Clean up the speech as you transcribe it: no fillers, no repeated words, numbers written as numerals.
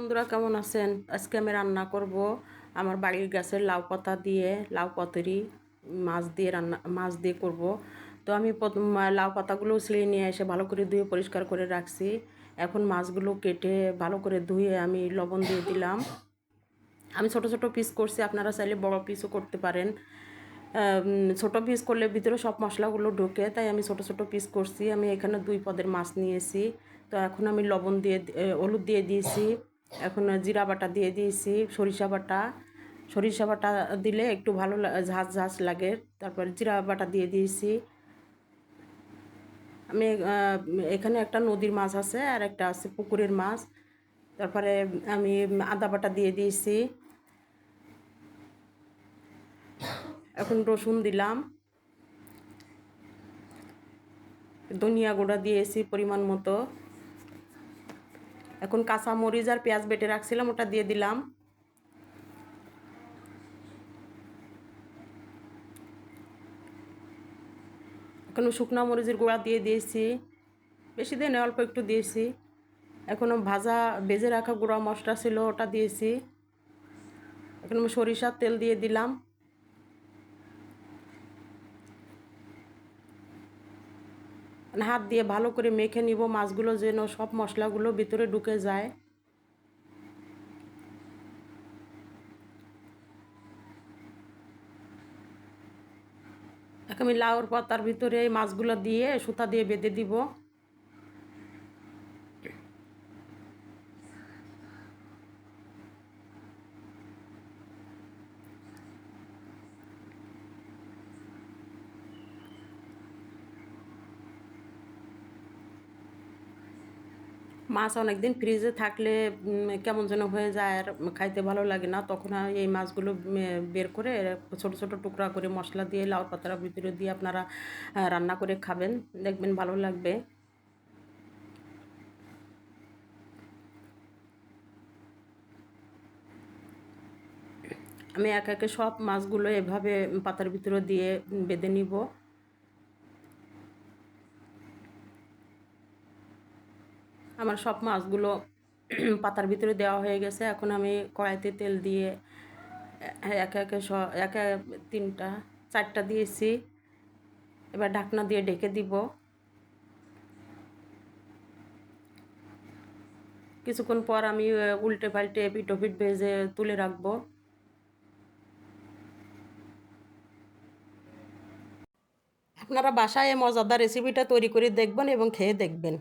বন্ধুরা কেমন আছেন? আজকে আমি রান্না করব আমার বাড়ির গাছের লাউ পাতা দিয়ে লাউ পাতুরি মাছ দিয়ে করব। তো আমি লাউ পাতাগুলো ছিঁড়ে নিয়ে এসে ভালো করে ধুয়ে পরিষ্কার করে রাখছি। এখন মাছগুলো কেটে ভালো করে ধুয়ে আমি লবণ দিয়ে দিলাম। আমি ছোট ছোট পিস করছি, আপনারা চাইলে বড় পিসও করতে পারেন। ছোট পিস করলে ভিতরে সব মশলাগুলো ঢোকে, তাই আমি ছোট ছোট পিস করছি। আমি এখানে 2 পদের মাছ নিয়েছি। তো এখন আমি লবণ দিয়ে হলুদ দিয়ে দিয়েছি। এখন জিরা বাটা দিয়ে দিয়েছি, সরিষা বাটা দিলে একটু ভালো ঝাঁঝ ঝাঁঝ লাগে। তারপর জিরা বাটা দিয়ে দিয়েছি। আমি এখানে একটা নদীর মাছ আছে আর একটা আছে পুকুরের মাছ। তারপরে আমি আদা বাটা দিয়ে দিয়েছি। এখন রসুন দিলাম, ধনিয়া গুঁড়া দিয়েছি পরিমাণ মতো। এখন কাঁচা মরিচ আর পেঁয়াজ বেটে রাখছিলাম, ওটা দিয়ে দিলাম। এখন শুকনো মরিচের গুঁড়া দিয়ে দিয়েছি, বেশি দিনে অল্প একটু দিয়েছি। এখনও ভেজে রাখা গুঁড়া মশলা ছিল, ওটা দিয়েছি। এখন আমি সরিষার তেল দিয়ে দিলাম। হাত দিয়ে ভালো করে মেখে নিব, মাছগুলো যেন সব মশলাগুলো ভিতরে ঢুকে যায়। এখন আমি লাউর পাতার ভিতরে এই মাছগুলো দিয়ে সুতা দিয়ে বেঁধে দিব। মাছ অনেকদিন ফ্রিজে থাকলে কেমন যেন হয়ে যায়, আর খাইতে ভালো লাগে না। তখন এই মাছগুলো বের করে ছোট ছোট টুকরা করে মশলা দিয়ে লাউ পাতার ভিতরে দিয়ে আপনারা রান্না করে খাবেন, দেখবেন ভালো লাগবে। আমি একে একে সব মাছগুলো এভাবে পাতার ভিতরে দিয়ে বেঁধে নিব। আমার সব মাছগুলো পাতার ভিতরে দেওয়া হয়ে গেছে। এখন আমি কড়াইতে তেল দিয়ে একে একে একে 3টা 4টা দিয়েছি। এবার ঢাকনা দিয়ে ঢেকে দিব। কিছুক্ষণ পর আমি উল্টে পাল্টে এপিঠ ওপিঠ ভেজে তুলে রাখবো। আপনারা বাসায় এই মজাদার রেসিপিটা তৈরি করে দেখবেন এবং খেয়ে দেখবেন।